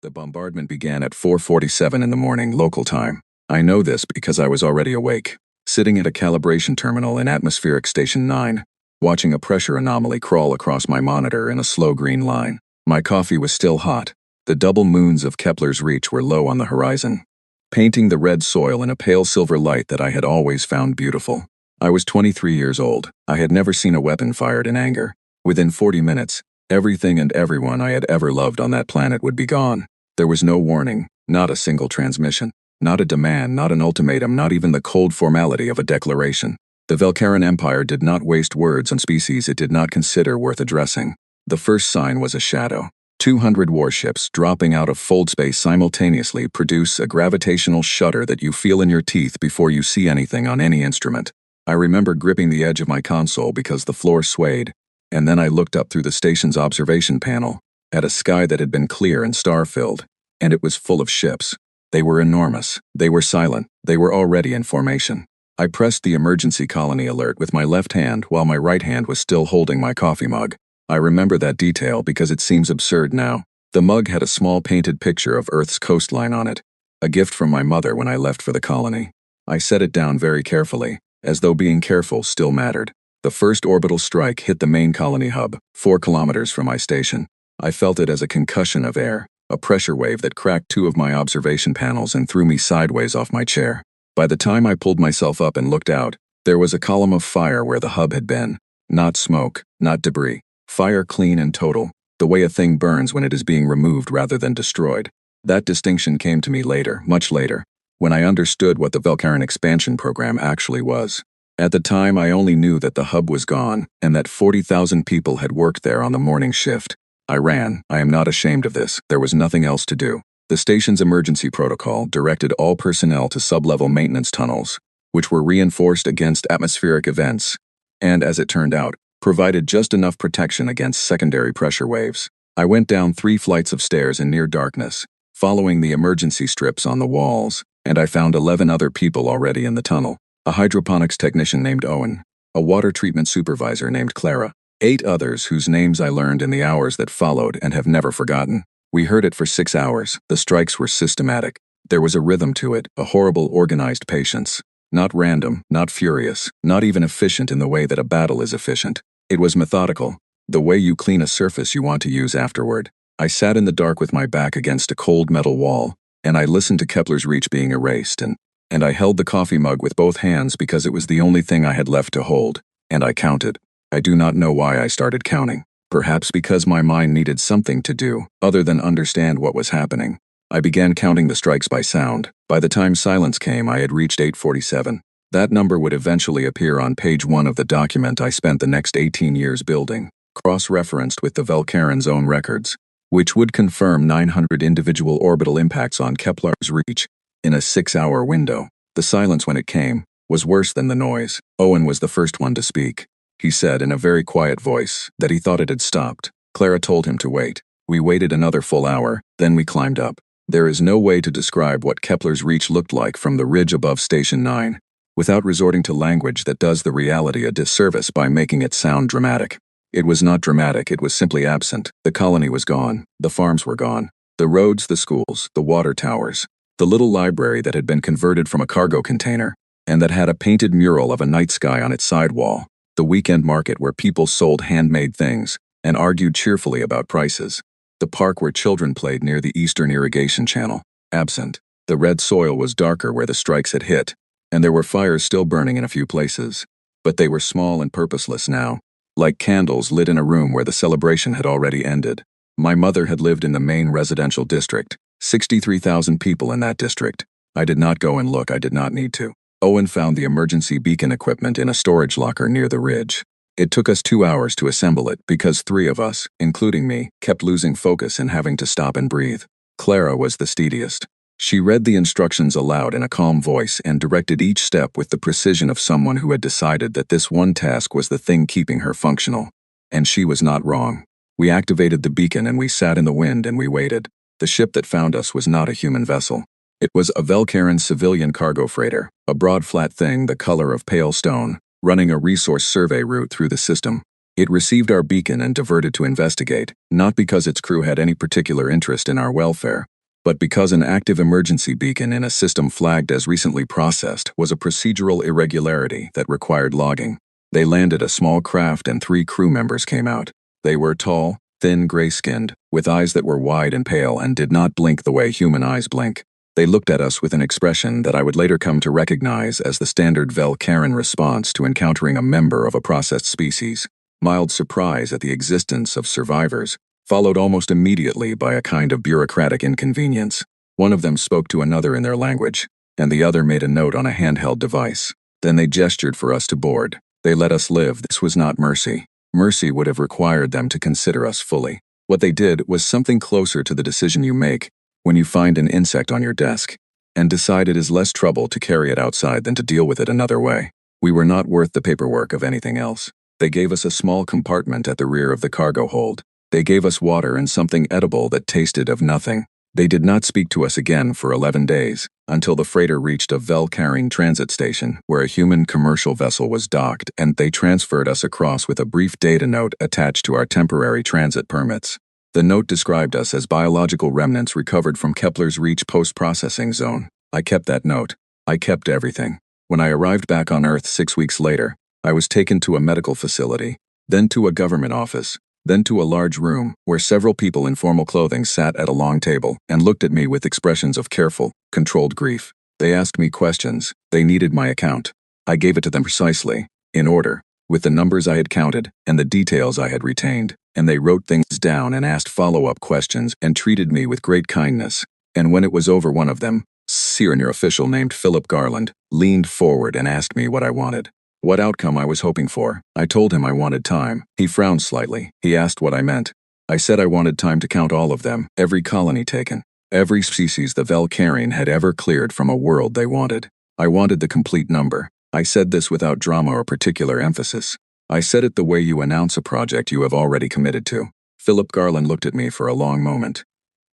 The bombardment began at 4:47 in the morning local time. I know this because I was already awake, sitting at a calibration terminal in atmospheric station 9, watching a pressure anomaly crawl across my monitor in a slow green line. My coffee was still hot. The double moons of Kepler's reach were low on the horizon, painting the red soil in a pale silver light that I had always found beautiful. I was 23 years old. I had never seen a weapon fired in anger. Within 40 minutes, everything and everyone I had ever loved on that planet would be gone. There was no warning, not a single transmission, not a demand, not an ultimatum, not even the cold formality of a declaration. The Velcaran Empire did not waste words on species it did not consider worth addressing. The first sign was a shadow. 200 warships dropping out of fold space simultaneously produce a gravitational shudder that you feel in your teeth before you see anything on any instrument. I remember gripping the edge of my console because the floor swayed, and then I looked up through the station's observation panel at a sky that had been clear and star-filled, and it was full of ships. They were enormous. They were silent. They were already in formation. I pressed the emergency colony alert with my left hand while my right hand was still holding my coffee mug. I remember that detail because it seems absurd now. The mug had a small painted picture of Earth's coastline on it, a gift from my mother when I left for the colony. I set it down very carefully, as though being careful still mattered. The first orbital strike hit the main colony hub, 4 kilometers from my station. I felt it as a concussion of air, a pressure wave that cracked 2 of my observation panels and threw me sideways off my chair. By the time I pulled myself up and looked out, there was a column of fire where the hub had been. Not smoke, not debris. Fire clean and total, the way a thing burns when it is being removed rather than destroyed. That distinction came to me later, much later, when I understood what the Velcaran expansion program actually was. At the time, I only knew that the hub was gone and that 40,000 people had worked there on the morning shift. I ran. I am not ashamed of this. There was nothing else to do. The station's emergency protocol directed all personnel to sub-level maintenance tunnels, which were reinforced against atmospheric events, and as it turned out, provided just enough protection against secondary pressure waves. I went down 3 flights of stairs in near darkness, following the emergency strips on the walls, and I found 11 other people already in the tunnel. A hydroponics technician named Owen, a water treatment supervisor named Clara, 8 others whose names I learned in the hours that followed and have never forgotten. We heard it for 6 hours. The strikes were systematic. There was a rhythm to it, a horrible organized patience. Not random, not furious, not even efficient in the way that a battle is efficient. It was methodical, the way you clean a surface you want to use afterward. I sat in the dark with my back against a cold metal wall, and I listened to Kepler's reach being erased, and I held the coffee mug with both hands because it was the only thing I had left to hold, and I counted. I do not know why I started counting. Perhaps because my mind needed something to do, other than understand what was happening. I began counting the strikes by sound. By the time silence came, I had reached 847. That number would eventually appear on page 1 of the document I spent the next 18 years building, cross-referenced with the Velcaran's own records, which would confirm 900 individual orbital impacts on Kepler's reach in a 6-hour window. The silence when it came was worse than the noise. Owen was the first one to speak. He said in a very quiet voice that he thought it had stopped. Clara told him to wait. We waited another full hour, then we climbed up. There is no way to describe what Kepler's reach looked like from the ridge above Station 9, without resorting to language that does the reality a disservice by making it sound dramatic. It was not dramatic, it was simply absent. The colony was gone. The farms were gone. The roads, the schools, the water towers, the little library that had been converted from a cargo container, and that had a painted mural of a night sky on its sidewall. The weekend market where people sold handmade things and argued cheerfully about prices. The park where children played near the eastern irrigation channel. Absent. The red soil was darker where the strikes had hit, and there were fires still burning in a few places. But they were small and purposeless now, like candles lit in a room where the celebration had already ended. My mother had lived in the main residential district, 63,000 people in that district. I did not go and look, I did not need to. Owen found the emergency beacon equipment in a storage locker near the ridge. It took us 2 hours to assemble it because 3 of us, including me, kept losing focus and having to stop and breathe. Clara was the steadiest. She read the instructions aloud in a calm voice and directed each step with the precision of someone who had decided that this one task was the thing keeping her functional. And she was not wrong. We activated the beacon and we sat in the wind and we waited. The ship that found us was not a human vessel. It was a Velcaran civilian cargo freighter, a broad flat thing the color of pale stone, running a resource survey route through the system. It received our beacon and diverted to investigate, not because its crew had any particular interest in our welfare, But because an active emergency beacon in a system flagged as recently processed was a procedural irregularity that required logging, they landed a small craft and 3 crew members came out. They were tall, thin, gray-skinned, with eyes that were wide and pale and did not blink the way human eyes blink. They looked at us with an expression that I would later come to recognize as the standard Velcaran response to encountering a member of a processed species. Mild surprise at the existence of survivors, followed almost immediately by a kind of bureaucratic inconvenience. One of them spoke to another in their language, and the other made a note on a handheld device. Then they gestured for us to board. They let us live. This was not mercy. Mercy would have required them to consider us fully. What they did was something closer to the decision you make when you find an insect on your desk, and decide it is less trouble to carry it outside than to deal with it another way. We were not worth the paperwork of anything else. They gave us a small compartment at the rear of the cargo hold. They gave us water and something edible that tasted of nothing. They did not speak to us again for 11 days, until the freighter reached a Velcaran transit station where a human commercial vessel was docked, and they transferred us across with a brief data note attached to our temporary transit permits. The note described us as biological remnants recovered from Kepler's Reach post-processing zone. I kept that note. I kept everything. When I arrived back on Earth 6 weeks later, I was taken to a medical facility, then to a government office, then to a large room where several people in formal clothing sat at a long table and looked at me with expressions of careful, controlled grief. They asked me questions. They needed my account. I gave it to them precisely, in order, with the numbers I had counted and the details I had retained, and they wrote things down and asked follow-up questions and treated me with great kindness. And when it was over, one of them, senior official named Philip Garland, leaned forward and asked me what I wanted. What outcome I was hoping for. I told him I wanted time. He frowned slightly. He asked what I meant. I said I wanted time to count all of them, every colony taken, every species the Velcaran had ever cleared from a world they wanted. I wanted the complete number. I said this without drama or particular emphasis. I said it the way you announce a project you have already committed to. Philip Garland looked at me for a long moment.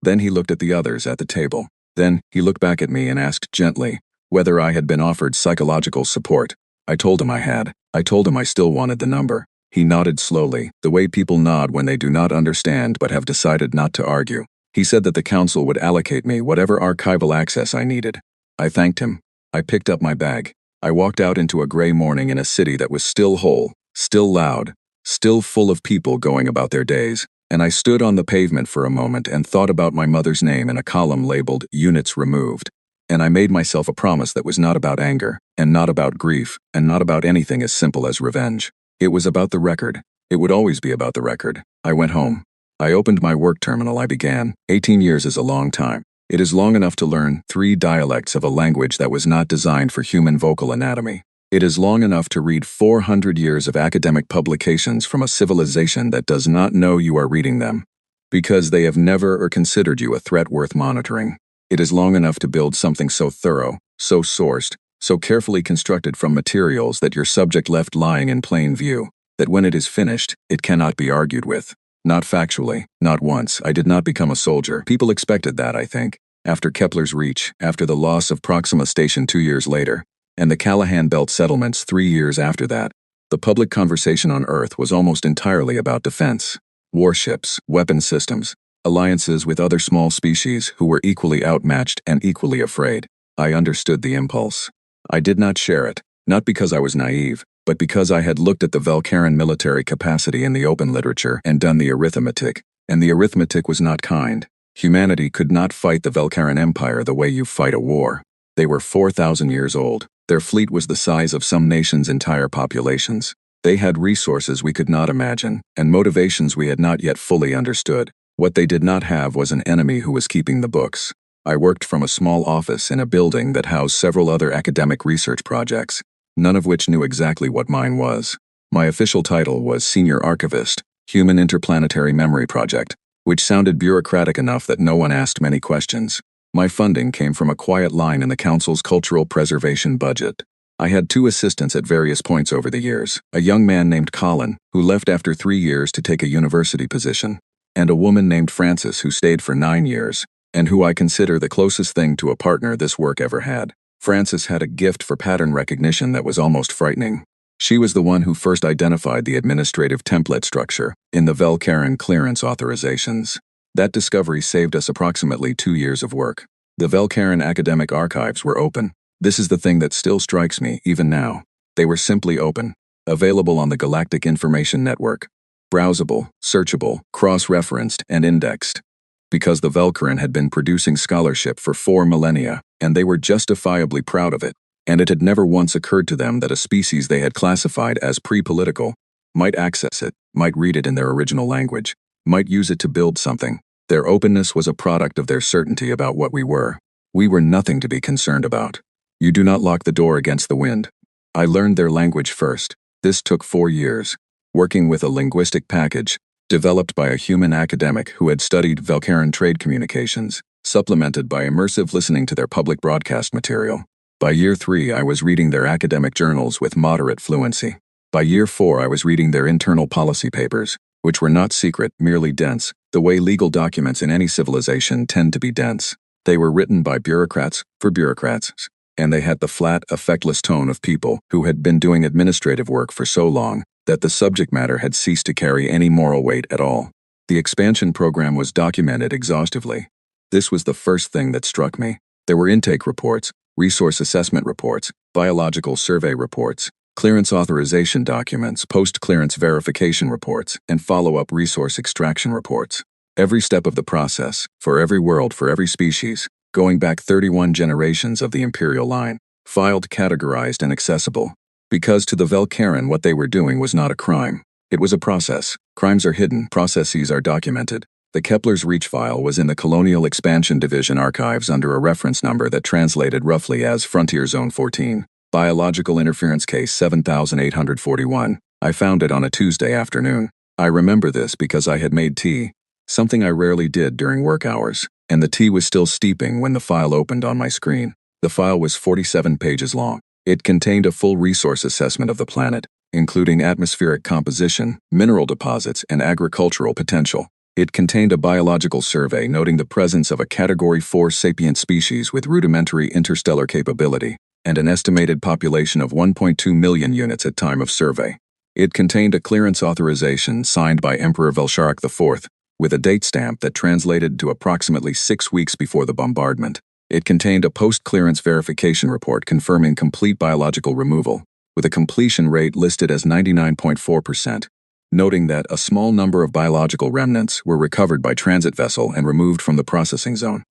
Then he looked at the others at the table. Then he looked back at me and asked gently whether I had been offered psychological support. I told him I had. I told him I still wanted the number. He nodded slowly, the way people nod when they do not understand but have decided not to argue. He said that the council would allocate me whatever archival access I needed. I thanked him. I picked up my bag. I walked out into a gray morning in a city that was still whole, still loud, still full of people going about their days, and I stood on the pavement for a moment and thought about my mother's name in a column labeled Units Removed. And I made myself a promise that was not about anger, and not about grief, and not about anything as simple as revenge. It was about the record. It would always be about the record. I went home. I opened my work terminal. I began. 18 years is a long time. It is long enough to learn 3 dialects of a language that was not designed for human vocal anatomy. It is long enough to read 400 years of academic publications from a civilization that does not know you are reading them, because they have never or considered you a threat worth monitoring. It is long enough to build something so thorough, so sourced, so carefully constructed from materials that your subject left lying in plain view, that when it is finished, it cannot be argued with. Not factually, not once. I did not become a soldier. People expected that, I think. After Kepler's Reach, after the loss of Proxima Station 2 years later, and the Callahan Belt settlements 3 years after that, the public conversation on Earth was almost entirely about defense. Warships, weapon systems, alliances with other small species who were equally outmatched and equally afraid. I understood the impulse. I did not share it, not because I was naive, but because I had looked at the Velcaran military capacity in the open literature and done the arithmetic, and the arithmetic was not kind. Humanity could not fight the Velcaran Empire the way you fight a war. They were 4,000 years old. Their fleet was the size of some nations' entire populations. They had resources we could not imagine, and motivations we had not yet fully understood. What they did not have was an enemy who was keeping the books. I worked from a small office in a building that housed several other academic research projects, none of which knew exactly what mine was. My official title was Senior Archivist, Human Interplanetary Memory Project, which sounded bureaucratic enough that no one asked many questions. My funding came from a quiet line in the Council's cultural preservation budget. I had 2 assistants at various points over the years, a young man named Colin, who left after 3 years to take a university position, and a woman named Frances who stayed for 9 years, and who I consider the closest thing to a partner this work ever had. Frances had a gift for pattern recognition that was almost frightening. She was the one who first identified the administrative template structure in the Velcaran clearance authorizations. That discovery saved us approximately 2 years of work. The Velcarin academic archives were open. This is the thing that still strikes me, even now. They were simply open, available on the Galactic Information Network. Browsable, searchable, cross-referenced, and indexed. Because the Velcarin had been producing scholarship for 4 millennia, and they were justifiably proud of it, and it had never once occurred to them that a species they had classified as pre-political might access it, might read it in their original language, might use it to build something. Their openness was a product of their certainty about what we were. We were nothing to be concerned about. You do not lock the door against the wind. I learned their language first. This took 4 years, working with a linguistic package developed by a human academic who had studied Velcarin trade communications, supplemented by immersive listening to their public broadcast material. By year 3, I was reading their academic journals with moderate fluency. By year 4, I was reading their internal policy papers, which were not secret, merely dense, the way legal documents in any civilization tend to be dense. They were written by bureaucrats for bureaucrats, and they had the flat, effectless tone of people who had been doing administrative work for so long that the subject matter had ceased to carry any moral weight at all. The expansion program was documented exhaustively. This was the first thing that struck me. There were intake reports, resource assessment reports, biological survey reports, clearance authorization documents, post-clearance verification reports, and follow-up resource extraction reports. Every step of the process, for every world, for every species, going back 31 generations of the imperial line, filed, categorized, and accessible. Because to the Velcarin what they were doing was not a crime. It was a process. Crimes are hidden, processes are documented. The Kepler's Reach file was in the Colonial Expansion Division archives under a reference number that translated roughly as Frontier Zone 14. Biological Interference Case 7841. I found it on a Tuesday afternoon. I remember this because I had made tea, something I rarely did during work hours, and the tea was still steeping when the file opened on my screen. The file was 47 pages long. It contained a full resource assessment of the planet, including atmospheric composition, mineral deposits, and agricultural potential. It contained a biological survey noting the presence of a Category 4 sapient species with rudimentary interstellar capability, and an estimated population of 1.2 million units at time of survey. It contained a clearance authorization signed by Emperor Velsharak IV, with a date stamp that translated to approximately 6 weeks before the bombardment. It contained a post-clearance verification report confirming complete biological removal, with a completion rate listed as 99.4%, noting that a small number of biological remnants were recovered by transit vessel and removed from the processing zone.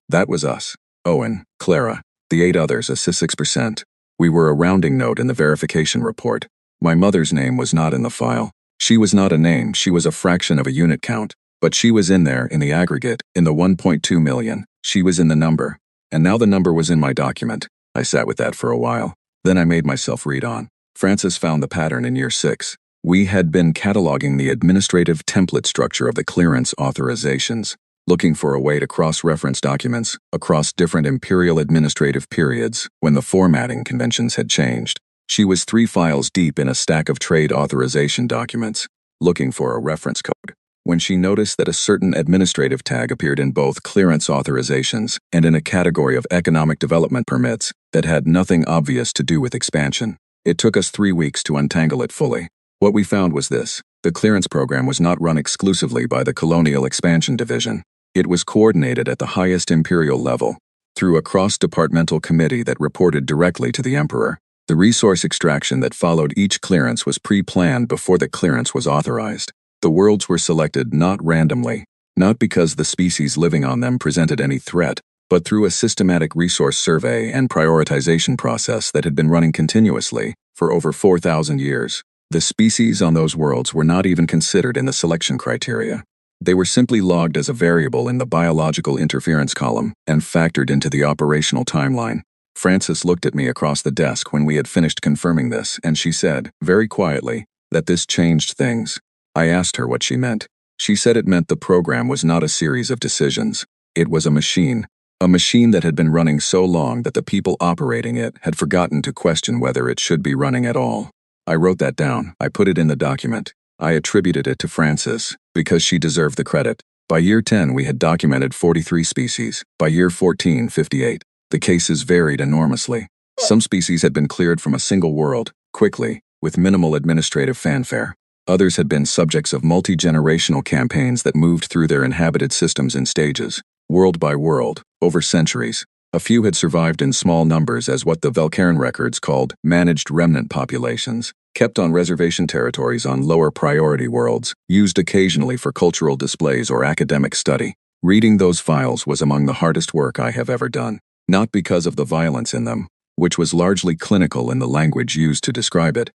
That was us. Owen, Clara, the 8 others, a 6%. We were a rounding note in the verification report. My mother's name was not in the file. She was not a name, she was a fraction of a unit count. But she was in there, in the aggregate, in the 1.2 million. She was in the number. And now the number was in my document. I sat with that for a while. Then I made myself read on. Francis found the pattern in year 6. We had been cataloging the administrative template structure of the clearance authorizations, looking for a way to cross-reference documents across different imperial administrative periods when the formatting conventions had changed. She was 3 files deep in a stack of trade authorization documents, looking for a reference code, when she noticed that a certain administrative tag appeared in both clearance authorizations and in a category of economic development permits that had nothing obvious to do with expansion. It took us 3 weeks to untangle it fully. What we found was this: the clearance program was not run exclusively by the Colonial Expansion Division. It was coordinated at the highest imperial level, through a cross-departmental committee that reported directly to the Emperor. The resource extraction that followed each clearance was pre-planned before the clearance was authorized. The worlds were selected not randomly, not because the species living on them presented any threat, but through a systematic resource survey and prioritization process that had been running continuously for over 4,000 years. The species on those worlds were not even considered in the selection criteria. They were simply logged as a variable in the biological interference column and factored into the operational timeline. Francis looked at me across the desk when we had finished confirming this, and she said, very quietly, that this changed things. I asked her what she meant. She said it meant the program was not a series of decisions. It was a machine that had been running so long that the people operating it had forgotten to question whether it should be running at all. I wrote that down. I put it in the document. I attributed it to Francis, because she deserved the credit. By year 10, we had documented 43 species. By year 14, 58. The cases varied enormously. Some species had been cleared from a single world, quickly, with minimal administrative fanfare. Others had been subjects of multi-generational campaigns that moved through their inhabited systems in stages, world by world, over centuries. A few had survived in small numbers as what the Velcaran records called managed remnant populations, kept on reservation territories on lower priority worlds, used occasionally for cultural displays or academic study. Reading those files was among the hardest work I have ever done, not because of the violence in them, which was largely clinical in the language used to describe it,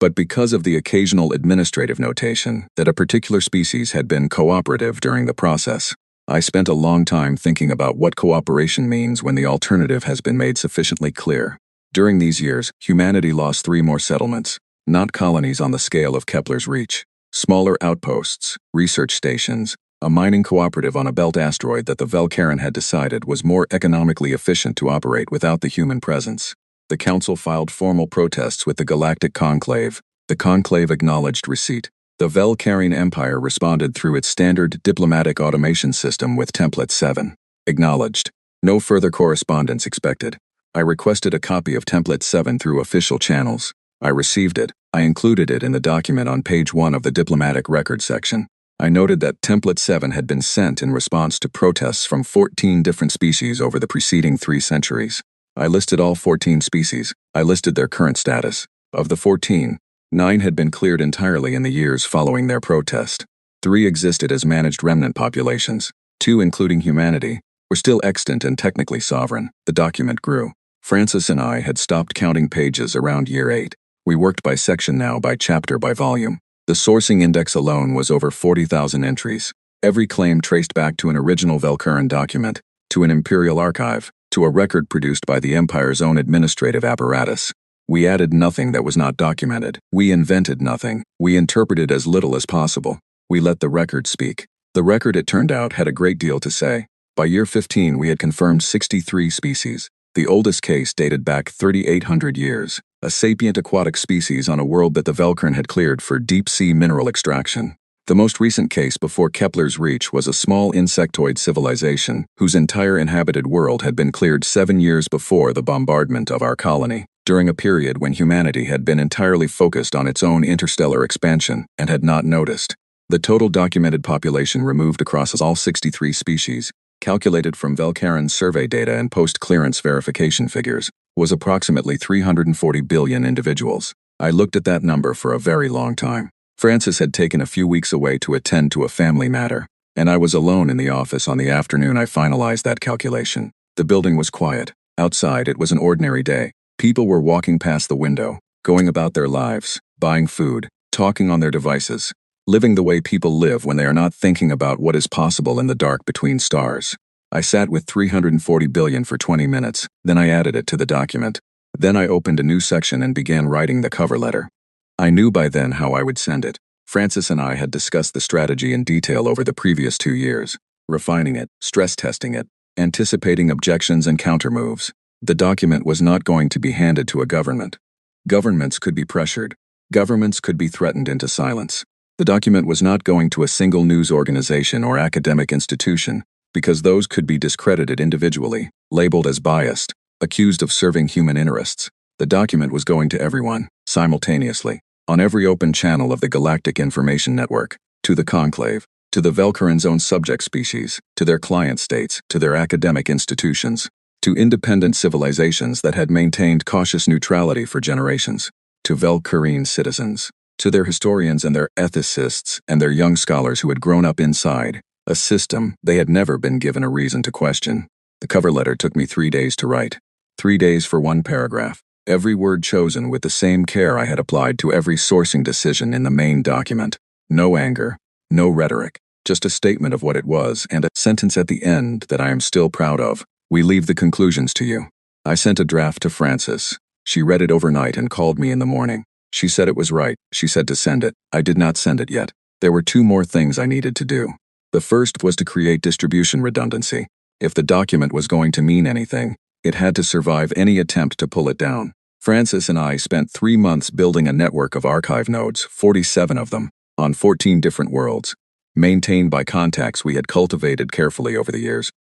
but because of the occasional administrative notation that a particular species had been cooperative during the process. I spent a long time thinking about what cooperation means when the alternative has been made sufficiently clear. During these years, humanity lost 3 more settlements, not colonies on the scale of Kepler's reach, smaller outposts, research stations, a mining cooperative on a belt asteroid that the Velcaran had decided was more economically efficient to operate without the human presence. The Council filed formal protests with the Galactic Conclave. The Conclave acknowledged receipt. The Velcaran Empire responded through its standard diplomatic automation system with Template 7. Acknowledged. No further correspondence expected. I requested a copy of Template 7 through official channels. I received it. I included it in the document on page 1 of the diplomatic record section. I noted that Template 7 had been sent in response to protests from 14 different species over the preceding 3 centuries. I listed all 14 species. I listed their current status. Of the 14, 9 had been cleared entirely in the years following their protest. 3 existed as managed remnant populations. 2, including humanity, were still extant and technically sovereign. The document grew. Francis and I had stopped counting pages around year 8. We worked by section now, by chapter, by volume. The sourcing index alone was over 40,000 entries. Every claim traced back to an original Velcaran document, to an imperial archive, to a record produced by the Empire's own administrative apparatus. We added nothing that was not documented. We invented nothing. We interpreted as little as possible. We let the record speak. The record, it turned out, had a great deal to say. By year 15 we had confirmed 63 species. The oldest case dated back 3,800 years, a sapient aquatic species on a world that the Velcaran had cleared for deep-sea mineral extraction. The most recent case before Kepler's reach was a small insectoid civilization whose entire inhabited world had been cleared 7 years before the bombardment of our colony, during a period when humanity had been entirely focused on its own interstellar expansion and had not noticed. The total documented population removed across all 63 species, calculated from Velcaran survey data and post-clearance verification figures, was approximately 340 billion individuals. I looked at that number for a very long time. Francis had taken a few weeks away to attend to a family matter, and I was alone in the office on the afternoon I finalized that calculation. The building was quiet. Outside, it was an ordinary day. People were walking past the window, going about their lives, buying food, talking on their devices, living the way people live when they are not thinking about what is possible in the dark between stars. I sat with 340 billion for 20 minutes, then I added it to the document. Then I opened a new section and began writing the cover letter. I knew by then how I would send it. Francis and I had discussed the strategy in detail over the previous 2 years, refining it, stress testing it, anticipating objections and countermoves. The document was not going to be handed to a government. Governments could be pressured. Governments could be threatened into silence. The document was not going to a single news organization or academic institution, because those could be discredited individually, labeled as biased, accused of serving human interests. The document was going to everyone, simultaneously, on every open channel of the Galactic Information Network, to the Conclave, to the Velcaran's own subject species, to their client states, to their academic institutions, to independent civilizations that had maintained cautious neutrality for generations, to Velcaran citizens, to their historians and their ethicists and their young scholars who had grown up inside a system they had never been given a reason to question. The cover letter took me 3 days to write. 3 days for 1 paragraph. Every word chosen with the same care I had applied to every sourcing decision in the main document. No anger, no rhetoric, just a statement of what it was and a sentence at the end that I am still proud of. We leave the conclusions to you. I sent a draft to Francis. She read it overnight and called me in the morning. She said it was right. She said to send it. I did not send it yet. There were 2 more things I needed to do. The first was to create distribution redundancy. If the document was going to mean anything, it had to survive any attempt to pull it down. Francis and I spent 3 months building a network of archive nodes, 47 of them, on 14 different worlds, maintained by contacts we had cultivated carefully over the years.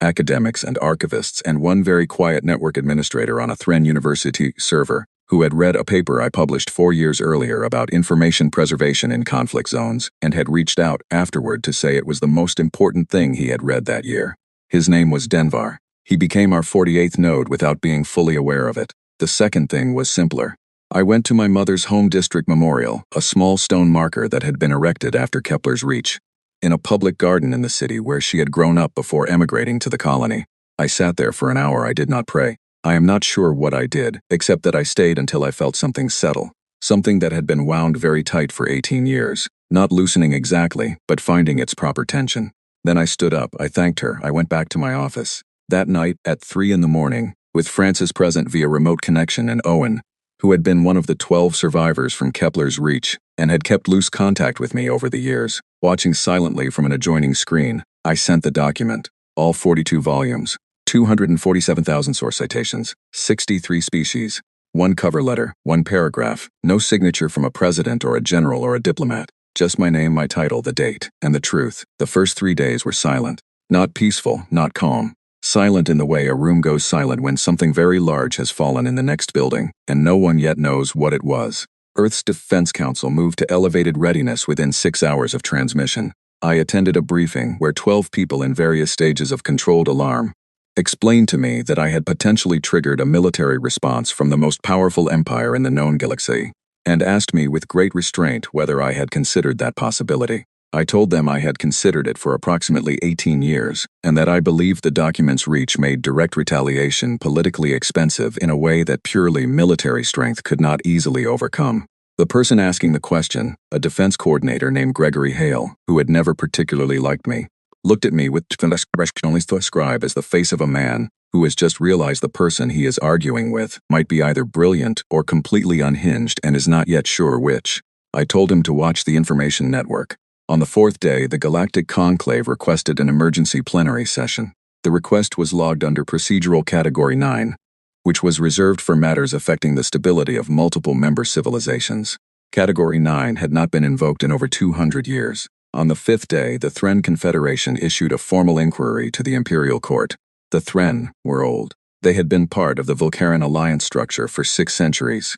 Academics and archivists and 1 very quiet network administrator on a Thren University server, who had read a paper I published 4 years earlier about information preservation in conflict zones and had reached out afterward to say it was the most important thing he had read that year. His name was Denvar. He became our 48th node without being fully aware of it. The second thing was simpler. I went to my mother's home district memorial, a small stone marker that had been erected after Kepler's reach, in a public garden in the city where she had grown up before emigrating to the colony. I sat there for an hour. I did not pray. I am not sure what I did, except that I stayed until I felt something settle, something that had been wound very tight for 18 years, not loosening exactly, but finding its proper tension. Then I stood up, I thanked her, I went back to my office. That night, at 3 in the morning, with Francis present via remote connection and Owen, who had been one of the 12 survivors from Kepler's reach and had kept loose contact with me over the years, watching silently from an adjoining screen, I sent the document, all 42 volumes. 247,000 source citations, 63 species, 1 cover letter, 1 paragraph, no signature from a president or a general or a diplomat, just my name, my title, the date, and the truth. The first 3 days were silent. Not peaceful, not calm. Silent in the way a room goes silent when something very large has fallen in the next building, and no one yet knows what it was. Earth's Defense Council moved to elevated readiness within 6 hours of transmission. I attended a briefing where 12 people in various stages of controlled alarm explained to me that I had potentially triggered a military response from the most powerful empire in the known galaxy, and asked me with great restraint whether I had considered that possibility. I told them I had considered it for approximately 18 years, and that I believed the document's reach made direct retaliation politically expensive in a way that purely military strength could not easily overcome. The person asking the question, a defense coordinator named Gregory Hale, who had never particularly liked me, looked at me with an expression only to describe as the face of a man who has just realized the person he is arguing with might be either brilliant or completely unhinged and is not yet sure which. I told him to watch the information network. On the 4th day, the Galactic Conclave requested an emergency plenary session. The request was logged under Procedural Category 9, which was reserved for matters affecting the stability of multiple member civilizations. Category 9 had not been invoked in over 200 years. On the 5th day, the Thren Confederation issued a formal inquiry to the Imperial Court. The Thren were old. They had been part of the Vulcaran alliance structure for 6 centuries,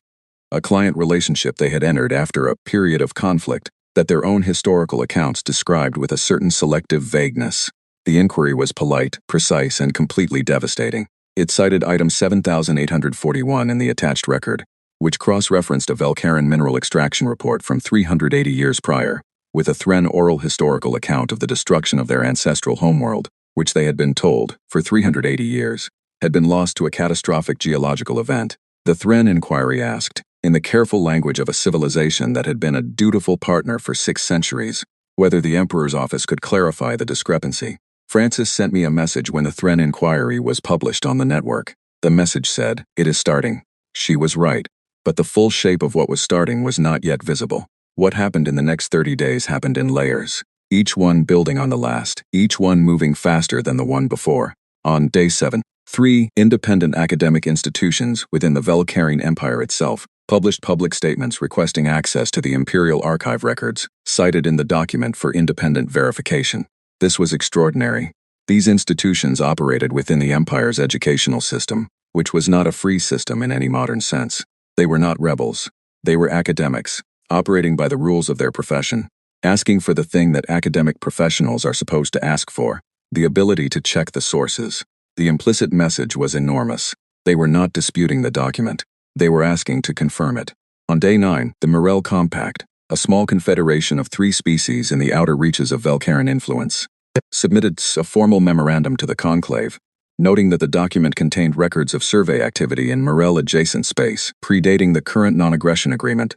a client relationship they had entered after a period of conflict that their own historical accounts described with a certain selective vagueness. The inquiry was polite, precise, and completely devastating. It cited item 7841 in the attached record, which cross-referenced a Vulcaran mineral extraction report from 380 years prior, with a Thren oral historical account of the destruction of their ancestral homeworld, which they had been told, for 380 years, had been lost to a catastrophic geological event. The Thren inquiry asked, in the careful language of a civilization that had been a dutiful partner for 6 centuries, whether the Emperor's office could clarify the discrepancy. Francis sent me a message when the Thren inquiry was published on the network. The message said, "It is starting." She was right, but the full shape of what was starting was not yet visible. What happened in the next 30 days happened in layers, each one building on the last, each one moving faster than the one before. On day 7, 3 independent academic institutions within the Vulcaran Empire itself published public statements requesting access to the Imperial Archive records, cited in the document for independent verification. This was extraordinary. These institutions operated within the Empire's educational system, which was not a free system in any modern sense. They were not rebels. They were academics, operating by the rules of their profession, asking for the thing that academic professionals are supposed to ask for, the ability to check the sources. The implicit message was enormous. They were not disputing the document. They were asking to confirm it. On day 9, the Morel Compact, a small confederation of 3 species in the outer reaches of Vulcaran influence, submitted a formal memorandum to the conclave, noting that the document contained records of survey activity in Morel-adjacent space, predating the current non-aggression agreement,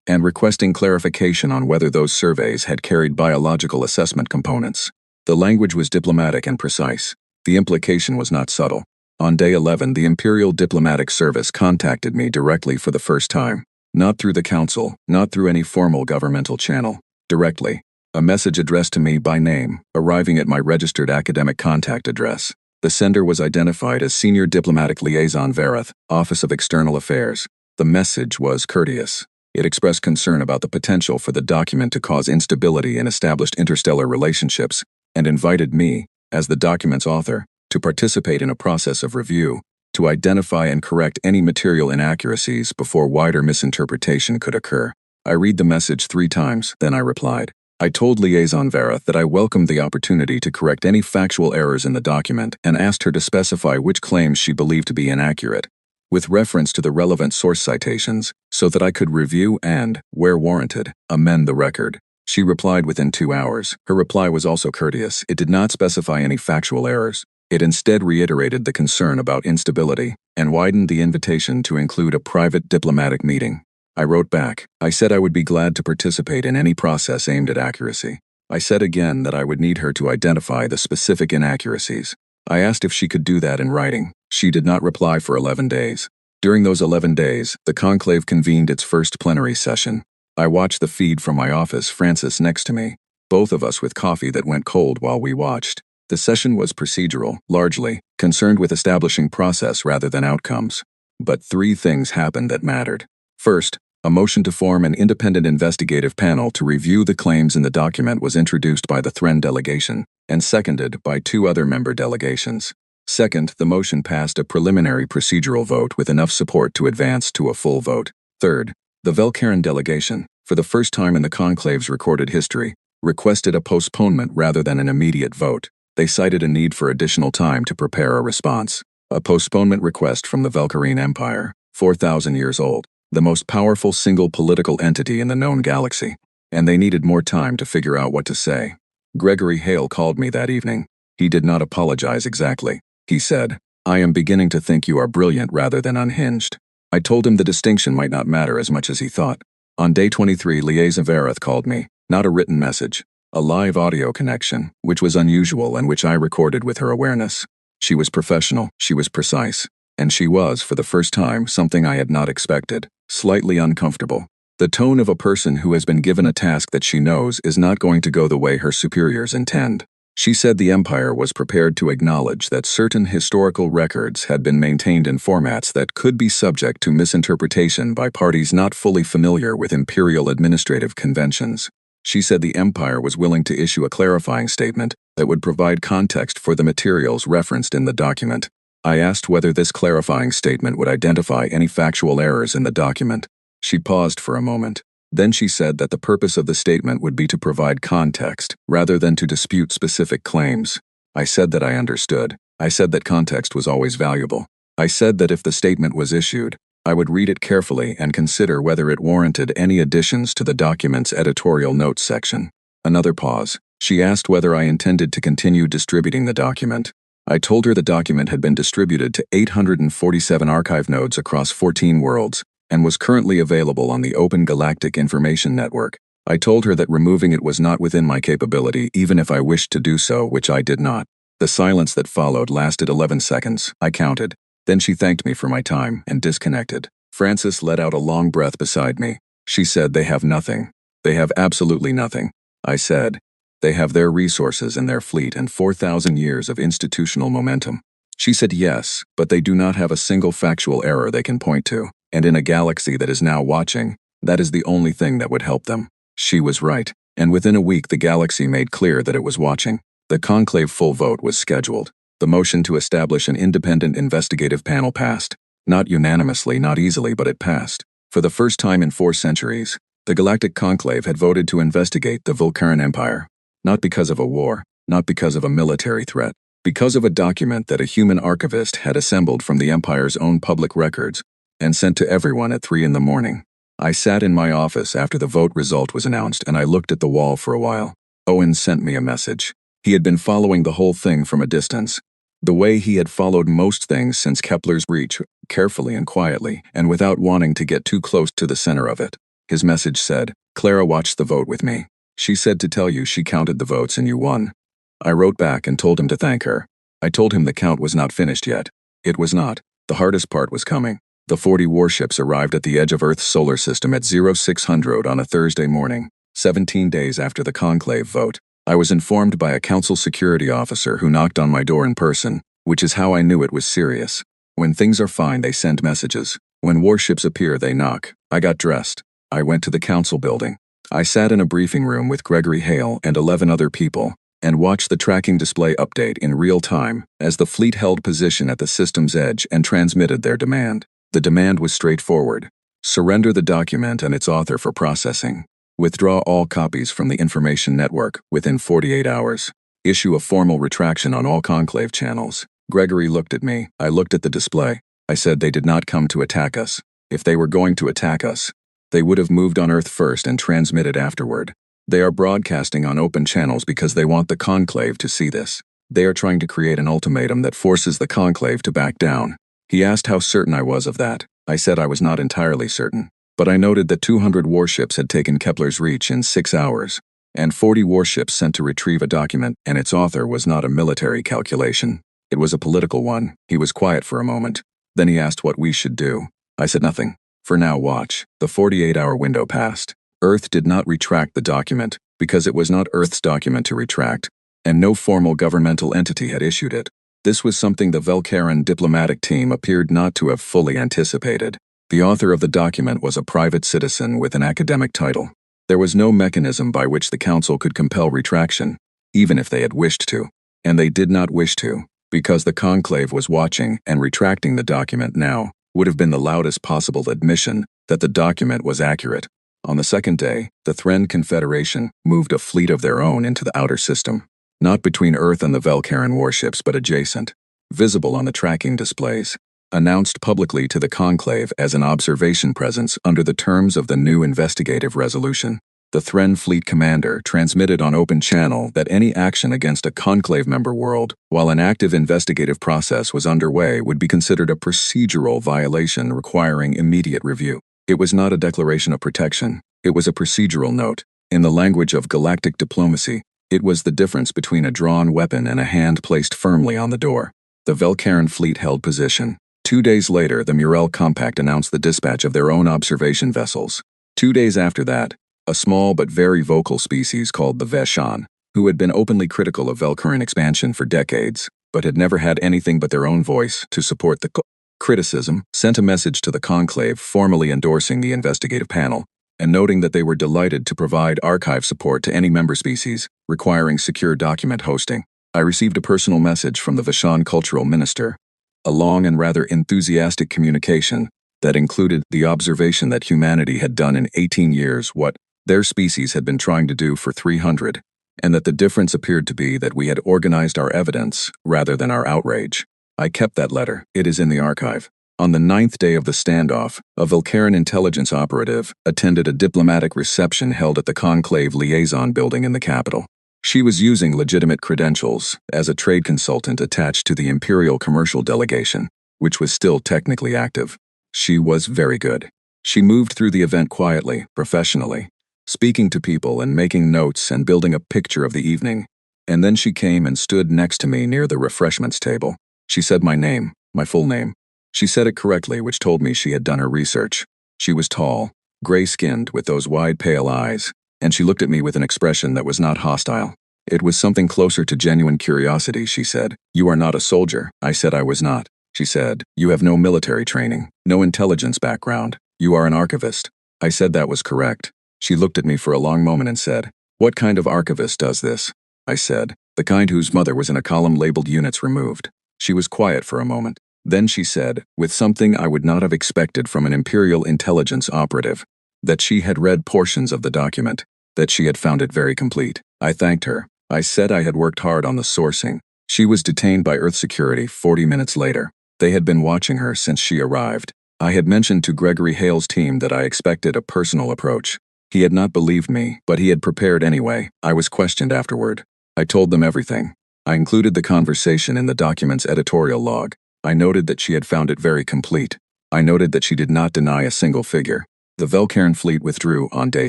and requesting clarification on whether those surveys had carried biological assessment components. The language was diplomatic and precise. The implication was not subtle. On day 11, the Imperial Diplomatic Service contacted me directly for the first time. Not through the Council, not through any formal governmental channel. Directly. A message addressed to me by name, arriving at my registered academic contact address. The sender was identified as Senior Diplomatic Liaison Verath, Office of External Affairs. The message was courteous. It expressed concern about the potential for the document to cause instability in established interstellar relationships, and invited me, as the document's author, to participate in a process of review, to identify and correct any material inaccuracies before wider misinterpretation could occur. I read the message 3 times, then I replied. I told Liaison Vera that I welcomed the opportunity to correct any factual errors in the document and asked her to specify which claims she believed to be inaccurate, with reference to the relevant source citations, so that I could review and, where warranted, amend the record. She replied within 2 hours. Her reply was also courteous. It did not specify any factual errors. It instead reiterated the concern about instability and widened the invitation to include a private diplomatic meeting. I wrote back. I said I would be glad to participate in any process aimed at accuracy. I said again that I would need her to identify the specific inaccuracies. I asked if she could do that in writing. She did not reply for 11 days. During those 11 days, the conclave convened its first plenary session. I watched the feed from my office, Francis next to me, both of us with coffee that went cold while we watched. The session was procedural, largely, concerned with establishing process rather than outcomes. But 3 things happened that mattered. First, a motion to form an independent investigative panel to review the claims in the document was introduced by the Thren delegation, and seconded by 2 other member delegations. Second, the motion passed a preliminary procedural vote with enough support to advance to a full vote. Third, the Velcaran delegation, for the first time in the conclave's recorded history, requested a postponement rather than an immediate vote. They cited a need for additional time to prepare a response. A postponement request from the Velcaran Empire, 4,000 years old, the most powerful single political entity in the known galaxy, and they needed more time to figure out what to say. Gregory Hale called me that evening. He did not apologize exactly. He said, "I am beginning to think you are brilliant rather than unhinged." I told him the distinction might not matter as much as he thought. On day 23, Liaison Vera called me, not a written message, a live audio connection, which was unusual and which I recorded with her awareness. She was professional, she was precise, and she was, for the first time, something I had not expected, slightly uncomfortable. The tone of a person who has been given a task that she knows is not going to go the way her superiors intend. She said the Empire was prepared to acknowledge that certain historical records had been maintained in formats that could be subject to misinterpretation by parties not fully familiar with imperial administrative conventions. She said the Empire was willing to issue a clarifying statement that would provide context for the materials referenced in the document. I asked whether this clarifying statement would identify any factual errors in the document. She paused for a moment. Then she said that the purpose of the statement would be to provide context, rather than to dispute specific claims. I said that I understood. I said that context was always valuable. I said that if the statement was issued, I would read it carefully and consider whether it warranted any additions to the document's editorial notes section. Another pause. She asked whether I intended to continue distributing the document. I told her the document had been distributed to 847 archive nodes across 14 worlds, and was currently available on the Open Galactic Information Network. I told her that removing it was not within my capability even if I wished to do so, which I did not. The silence that followed lasted 11 seconds, I counted. Then she thanked me for my time and disconnected. Francis let out a long breath beside me. She said, "They have nothing. They have absolutely nothing." I said, "They have their resources and their fleet and 4,000 years of institutional momentum." She said, "Yes, but they do not have a single factual error they can point to. And in a galaxy that is now watching, that is the only thing that would help them." She was right, and within a week the galaxy made clear that it was watching. The conclave full vote was scheduled. The motion to establish an independent investigative panel passed. Not unanimously, not easily, but it passed. For the first time in 4 centuries, the Galactic Conclave had voted to investigate the Velcaran Empire. Not because of a war, not because of a military threat, because of a document that a human archivist had assembled from the Empire's own public records and sent to everyone at 3 in the morning. I sat in my office after the vote result was announced and I looked at the wall for a while. Owen sent me a message. He had been following the whole thing from a distance. The way he had followed most things since Kepler's breach, carefully and quietly, and without wanting to get too close to the center of it. His message said, "Clara watched the vote with me. She said to tell you she counted the votes and you won." I wrote back and told him to thank her. I told him the count was not finished yet. It was not. The hardest part was coming. The 40 warships arrived at the edge of Earth's solar system at 0600 on a Thursday morning, 17 days after the conclave vote. I was informed by a council security officer who knocked on my door in person, which is how I knew it was serious. When things are fine, they send messages. When warships appear, they knock. I got dressed. I went to the council building. I sat in a briefing room with Gregory Hale and 11 other people. and watched the tracking display update in real time as the fleet held position at the system's edge and transmitted their demand. The demand was straightforward. Surrender the document and its author for processing. Withdraw all copies from the information network within 48 hours. Issue a formal retraction on all conclave channels. Gregory looked at me. I looked at the display. I said they did not come to attack us. If they were going to attack us, they would have moved on Earth first and transmitted afterward. They are broadcasting on open channels because they want the conclave to see this. They are trying to create an ultimatum that forces the conclave to back down. He asked how certain I was of that. I said I was not entirely certain, but I noted that 200 warships had taken Kepler's reach in 6 hours, and 40 warships sent to retrieve a document, and its author was not a military calculation. It was a political one. He was quiet for a moment. Then he asked what we should do. I said nothing. For now, watch. The 48-hour window passed. Earth did not retract the document because it was not Earth's document to retract, and no formal governmental entity had issued it. This was something the Velcaran diplomatic team appeared not to have fully anticipated. The author of the document was a private citizen with an academic title. There was no mechanism by which the Council could compel retraction, even if they had wished to. And they did not wish to, because the conclave was watching, and retracting the document now would have been the loudest possible admission that the document was accurate. On the second day, the Thren Confederation moved a fleet of their own into the outer system, not between Earth and the Velcaran warships but adjacent, visible on the tracking displays, announced publicly to the conclave as an observation presence under the terms of the new investigative resolution. The Thren fleet commander transmitted on open channel that any action against a conclave member world while an active investigative process was underway would be considered a procedural violation requiring immediate review. It was not a declaration of protection. It was a procedural note. In the language of galactic diplomacy, it was the difference between a drawn weapon and a hand placed firmly on the door. The Velcaran fleet held position. 2 days later, the Murel Compact announced the dispatch of their own observation vessels. 2 days after that, a small but very vocal species called the Veshan, who had been openly critical of Velcaran expansion for decades, but had never had anything but their own voice to support the criticism, sent a message to the conclave formally endorsing the investigative panel and noting that they were delighted to provide archive support to any member species requiring secure document hosting. I received a personal message from the Veshan cultural minister, a long and rather enthusiastic communication that included the observation that humanity had done in 18 years what their species had been trying to do for 300, and that the difference appeared to be that we had organized our evidence rather than our outrage. I kept that letter. It is in the archive. On the 9th day of the standoff, a Velcaran intelligence operative attended a diplomatic reception held at the Conclave Liaison building in the capital. She was using legitimate credentials as a trade consultant attached to the Imperial Commercial Delegation, which was still technically active. She was very good. She moved through the event quietly, professionally, speaking to people and making notes and building a picture of the evening. And then she came and stood next to me near the refreshments table. She said my name, my full name. She said it correctly, which told me she had done her research. She was tall, gray-skinned with those wide pale eyes, and she looked at me with an expression that was not hostile. It was something closer to genuine curiosity. She said, "You are not a soldier." I said I was not. She said, "You have no military training, no intelligence background. You are an archivist." I said that was correct. She looked at me for a long moment and said, "What kind of archivist does this?" I said, "The kind whose mother was in a column labeled units removed." She was quiet for a moment. Then she said, with something I would not have expected from an Imperial intelligence operative, that she had read portions of the document, that she had found it very complete. I thanked her. I said I had worked hard on the sourcing. She was detained by Earth security 40 minutes later. They had been watching her since she arrived. I had mentioned to Gregory Hale's team that I expected a personal approach. He had not believed me, but he had prepared anyway. I was questioned afterward. I told them everything. I included the conversation in the document's editorial log. I noted that she had found it very complete. I noted that she did not deny a single figure. The Velcaran fleet withdrew on day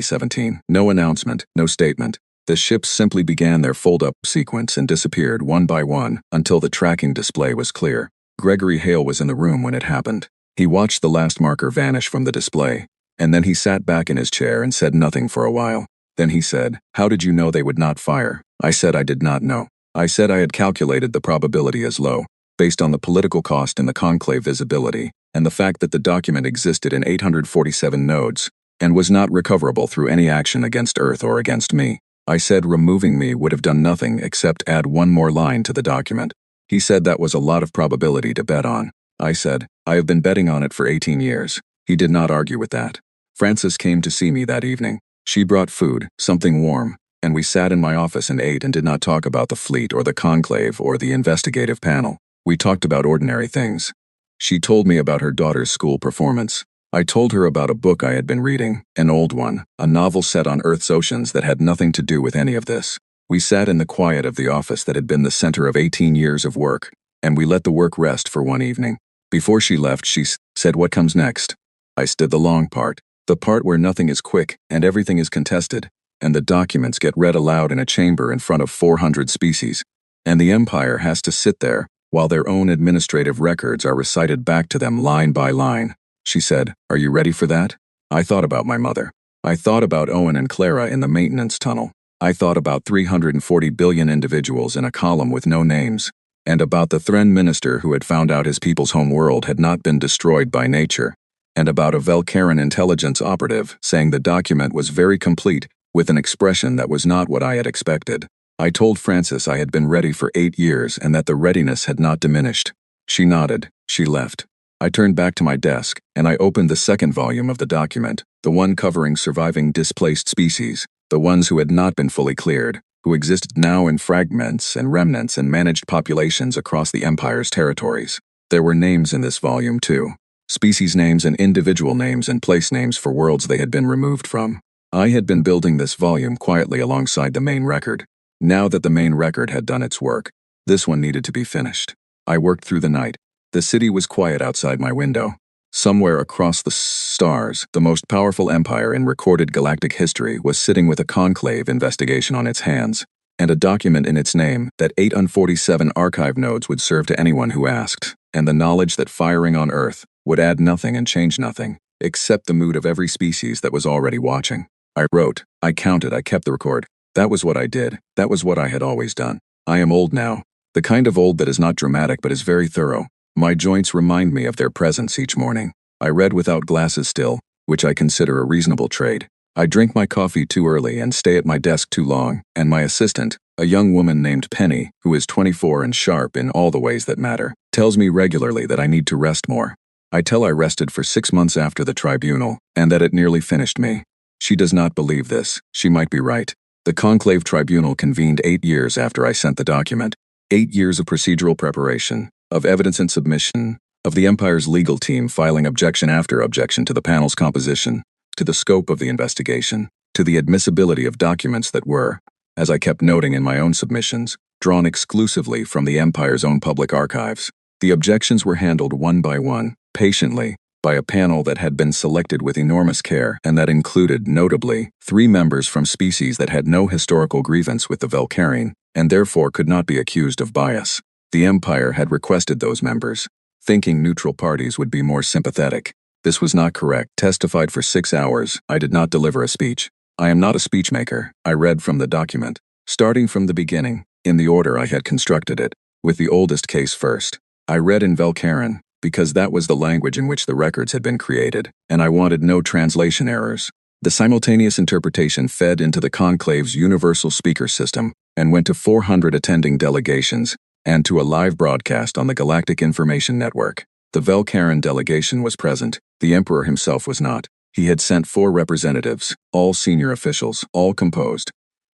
17. No announcement, no statement. The ships simply began their fold-up sequence and disappeared one by one until the tracking display was clear. Gregory Hale was in the room when it happened. He watched the last marker vanish from the display, and then he sat back in his chair and said nothing for a while. Then he said, "How did you know they would not fire?" I said I did not know. I said I had calculated the probability as low, based on the political cost in the conclave visibility, and the fact that the document existed in 847 nodes, and was not recoverable through any action against Earth or against me. I said removing me would have done nothing except add one more line to the document. He said that was a lot of probability to bet on. I said, I have been betting on it for 18 years. He did not argue with that. Frances came to see me that evening. She brought food, something warm, and we sat in my office and ate and did not talk about the fleet or the conclave or the investigative panel. We talked about ordinary things. She told me about her daughter's school performance. I told her about a book I had been reading, an old one, a novel set on Earth's oceans that had nothing to do with any of this. We sat in the quiet of the office that had been the center of 18 years of work, and we let the work rest for one evening. Before she left, she said, "What comes next?" I did the long part, the part where nothing is quick and everything is contested, and the documents get read aloud in a chamber in front of 400 species, and the Empire has to sit there while their own administrative records are recited back to them line by line. She said, "Are you ready for that?" I thought about my mother. I thought about Owen and Clara in the maintenance tunnel. I thought about 340 billion individuals in a column with no names, and about the Thren minister who had found out his people's home world had not been destroyed by nature, and about a Velcaran intelligence operative saying the document was very complete with an expression that was not what I had expected. I told Frances I had been ready for 8 years and that the readiness had not diminished. She nodded. She left. I turned back to my desk, and I opened the second volume of the document, the one covering surviving displaced species, the ones who had not been fully cleared, who existed now in fragments and remnants and managed populations across the Empire's territories. There were names in this volume, too. Species names and individual names and place names for worlds they had been removed from. I had been building this volume quietly alongside the main record. Now that the main record had done its work, this one needed to be finished. I worked through the night. The city was quiet outside my window. Somewhere across the stars, the most powerful empire in recorded galactic history was sitting with a conclave investigation on its hands, and a document in its name that 847 archive nodes would serve to anyone who asked, and the knowledge that firing on Earth would add nothing and change nothing, except the mood of every species that was already watching. I wrote, I counted, I kept the record. That was what I did. That was what I had always done. I am old now. The kind of old that is not dramatic but is very thorough. My joints remind me of their presence each morning. I read without glasses still, which I consider a reasonable trade. I drink my coffee too early and stay at my desk too long, and my assistant, a young woman named Penny, who is 24 and sharp in all the ways that matter, tells me regularly that I need to rest more. I tell I rested for 6 months after the tribunal, and that it nearly finished me. She does not believe this. She might be right. The conclave tribunal convened 8 years after I sent the document. 8 years of procedural preparation, of evidence and submission, of the Empire's legal team filing objection after objection to the panel's composition, to the scope of the investigation, to the admissibility of documents that were, as I kept noting in my own submissions, drawn exclusively from the Empire's own public archives. The objections were handled one by one, patiently, by a panel that had been selected with enormous care and that included, notably, 3 members from species that had no historical grievance with the Velcarin and therefore could not be accused of bias. The Empire had requested those members, thinking neutral parties would be more sympathetic. This was not correct. Testified for 6 hours. I did not deliver a speech. I am not a speechmaker. I read from the document, starting from the beginning, in the order I had constructed it, with the oldest case first. I read in Velcarin, because that was the language in which the records had been created, and I wanted no translation errors. The simultaneous interpretation fed into the conclave's universal speaker system and went to 400 attending delegations and to a live broadcast on the Galactic Information Network. The Velcarin delegation was present. The Emperor himself was not. He had sent 4 representatives, all senior officials, all composed,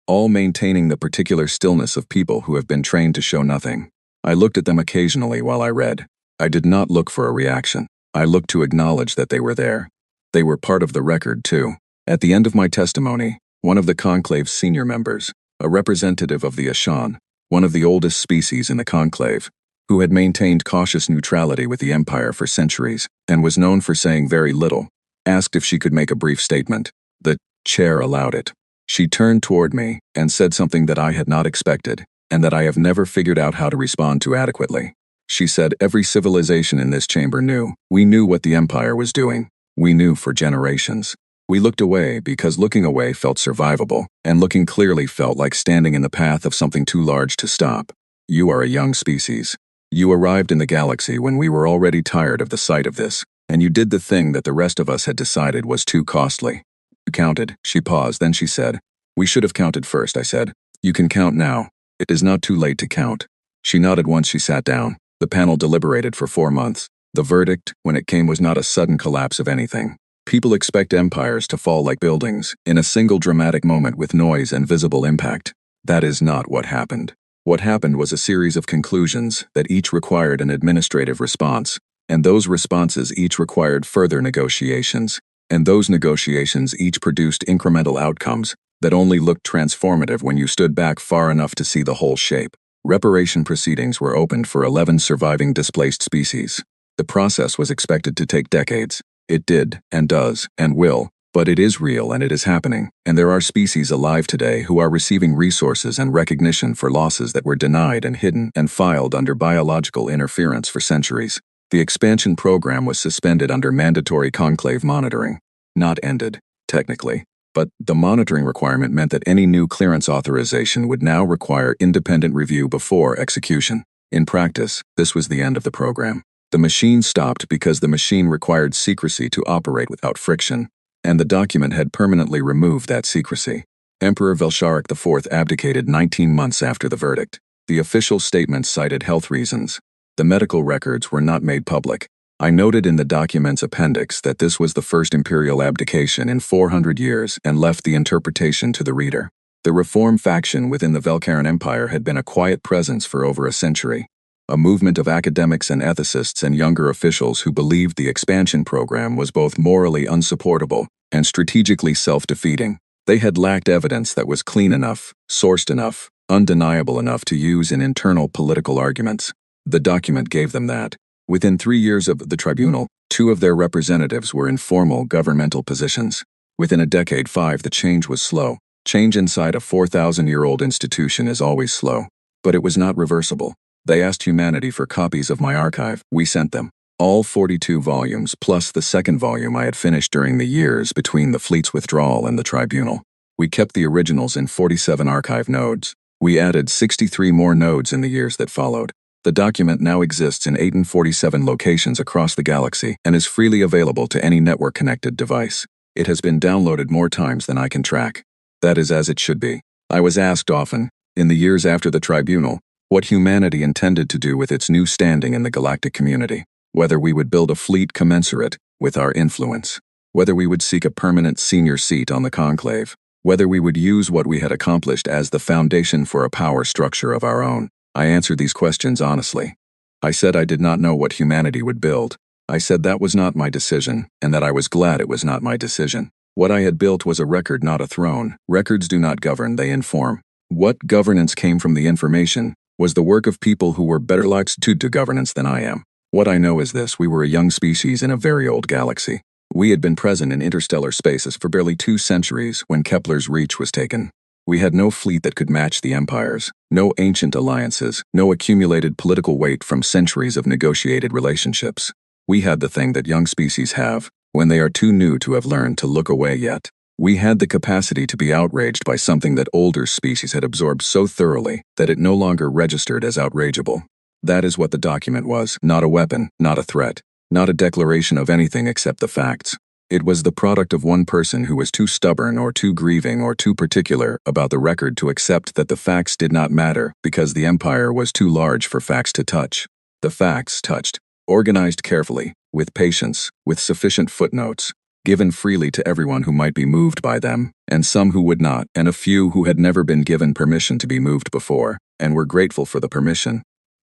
all maintaining the particular stillness of people who have been trained to show nothing. I looked at them occasionally while I read. I did not look for a reaction. I looked to acknowledge that they were there. They were part of the record, too. At the end of my testimony, one of the conclave's senior members, a representative of the Ashan, one of the oldest species in the conclave, who had maintained cautious neutrality with the Empire for centuries and was known for saying very little, asked if she could make a brief statement. The chair allowed it. She turned toward me and said something that I had not expected and that I have never figured out how to respond to adequately. She said every civilization in this chamber knew. We knew what the Empire was doing. We knew for generations. We looked away because looking away felt survivable, and looking clearly felt like standing in the path of something too large to stop. You are a young species. You arrived in the galaxy when we were already tired of the sight of this, and you did the thing that the rest of us had decided was too costly. You counted. She paused, then she said, We should have counted first, I said. You can count now. It is not too late to count. She nodded once she sat down. The panel deliberated for 4 months. The verdict, when it came, was not a sudden collapse of anything. People expect empires to fall like buildings, in a single dramatic moment with noise and visible impact. That is not what happened. What happened was a series of conclusions that each required an administrative response, and those responses each required further negotiations, and those negotiations each produced incremental outcomes that only looked transformative when you stood back far enough to see the whole shape. Reparation proceedings were opened for 11 surviving displaced species. The process was expected to take decades. It did, and does, and will, but it is real and it is happening, and there are species alive today who are receiving resources and recognition for losses that were denied and hidden and filed under biological interference for centuries. The expansion program was suspended under mandatory conclave monitoring. Not ended, technically. But the monitoring requirement meant that any new clearance authorization would now require independent review before execution. In practice, this was the end of the program. The machine stopped because the machine required secrecy to operate without friction, and the document had permanently removed that secrecy. Emperor Velsharik IV abdicated 19 months after the verdict. The official statement cited health reasons. The medical records were not made public. I noted in the document's appendix that this was the first imperial abdication in 400 years and left the interpretation to the reader. The reform faction within the Velcaran Empire had been a quiet presence for over a century, a movement of academics and ethicists and younger officials who believed the expansion program was both morally unsupportable and strategically self-defeating. They had lacked evidence that was clean enough, sourced enough, undeniable enough to use in internal political arguments. The document gave them that. Within 3 years of the tribunal, 2 of their representatives were in formal governmental positions. Within a decade 5, the change was slow. Change inside a 4,000-year-old institution is always slow. But it was not reversible. They asked humanity for copies of my archive. We sent them. All 42 volumes, plus the second volume I had finished during the years between the fleet's withdrawal and the tribunal. We kept the originals in 47 archive nodes. We added 63 more nodes in the years that followed. The document now exists in 847 locations across the galaxy and is freely available to any network-connected device. It has been downloaded more times than I can track. That is as it should be. I was asked often, in the years after the tribunal, what humanity intended to do with its new standing in the galactic community, whether we would build a fleet commensurate with our influence, whether we would seek a permanent senior seat on the conclave, whether we would use what we had accomplished as the foundation for a power structure of our own. I answered these questions honestly. I said I did not know what humanity would build. I said that was not my decision, and that I was glad it was not my decision. What I had built was a record, not a throne. Records do not govern, they inform. What governance came from the information was the work of people who were better suited to governance than I am. What I know is this: we were a young species in a very old galaxy. We had been present in interstellar spaces for barely 2 centuries when Kepler's reach was taken. We had no fleet that could match the empires, no ancient alliances, no accumulated political weight from centuries of negotiated relationships. We had the thing that young species have when they are too new to have learned to look away yet. We had the capacity to be outraged by something that older species had absorbed so thoroughly that it no longer registered as outrageable. That is what the document was, not a weapon, not a threat, not a declaration of anything except the facts. It was the product of one person who was too stubborn or too grieving or too particular about the record to accept that the facts did not matter because the empire was too large for facts to touch. The facts touched, organized carefully, with patience, with sufficient footnotes, given freely to everyone who might be moved by them, and some who would not, and a few who had never been given permission to be moved before, and were grateful for the permission.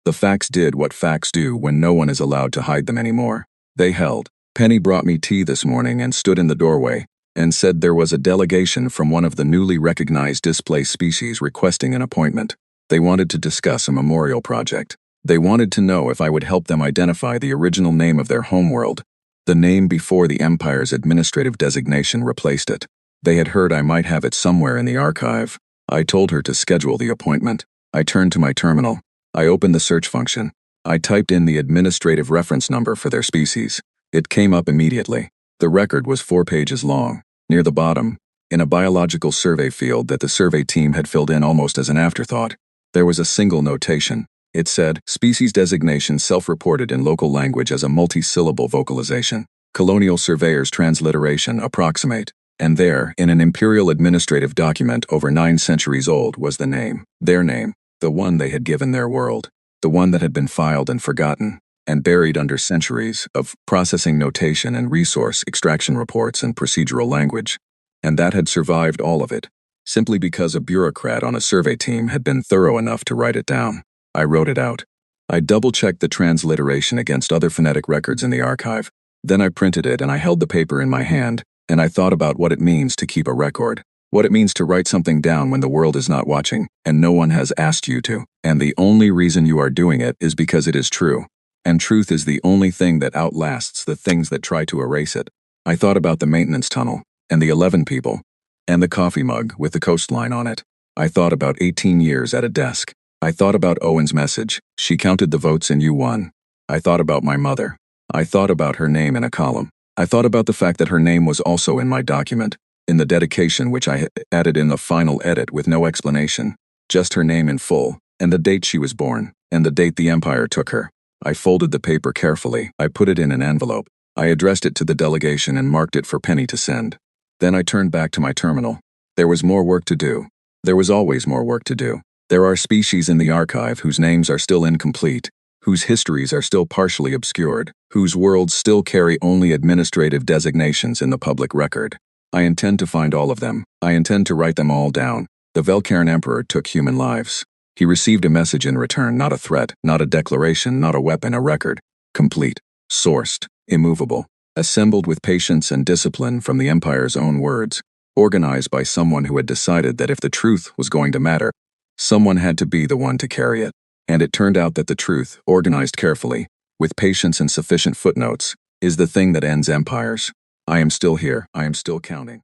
The facts did what facts do when no one is allowed to hide them anymore. They held. Penny brought me tea this morning and stood in the doorway and said there was a delegation from one of the newly recognized displaced species requesting an appointment. They wanted to discuss a memorial project. They wanted to know if I would help them identify the original name of their homeworld, the name before the Empire's administrative designation replaced it. They had heard I might have it somewhere in the archive. I told her to schedule the appointment. I turned to my terminal. I opened the search function. I typed in the administrative reference number for their species. It came up immediately. The record was 4 pages long. Near the bottom, in a biological survey field that the survey team had filled in almost as an afterthought, there was a single notation. It said, species designation self-reported in local language as a multi-syllable vocalization. Colonial surveyors transliteration approximate. And there, in an imperial administrative document over 9 centuries old, was the name, their name, the one they had given their world, the one that had been filed and forgotten, and buried under centuries of processing notation and resource extraction reports and procedural language. And that had survived all of it, simply because a bureaucrat on a survey team had been thorough enough to write it down. I wrote it out. I double-checked the transliteration against other phonetic records in the archive. Then I printed it and I held the paper in my hand, and I thought about what it means to keep a record, what it means to write something down when the world is not watching, and no one has asked you to, and the only reason you are doing it is because it is true. And truth is the only thing that outlasts the things that try to erase it. I thought about the maintenance tunnel, and the 11 people, and the coffee mug with the coastline on it. I thought about 18 years at a desk. I thought about Owen's message. She counted the votes and you won. I thought about my mother. I thought about her name in a column. I thought about the fact that her name was also in my document, in the dedication which I had added in the final edit with no explanation, just her name in full, and the date she was born, and the date the Empire took her. I folded the paper carefully. I put it in an envelope. I addressed it to the delegation and marked it for Penny to send. Then I turned back to my terminal. There was more work to do. There was always more work to do. There are species in the archive whose names are still incomplete, whose histories are still partially obscured, whose worlds still carry only administrative designations in the public record. I intend to find all of them. I intend to write them all down. The Velcairn Emperor took human lives. He received a message in return, not a threat, not a declaration, not a weapon, a record. Complete, sourced, immovable, assembled with patience and discipline from the Empire's own words, organized by someone who had decided that if the truth was going to matter, someone had to be the one to carry it. And it turned out that the truth, organized carefully, with patience and sufficient footnotes, is the thing that ends empires. I am still here. I am still counting.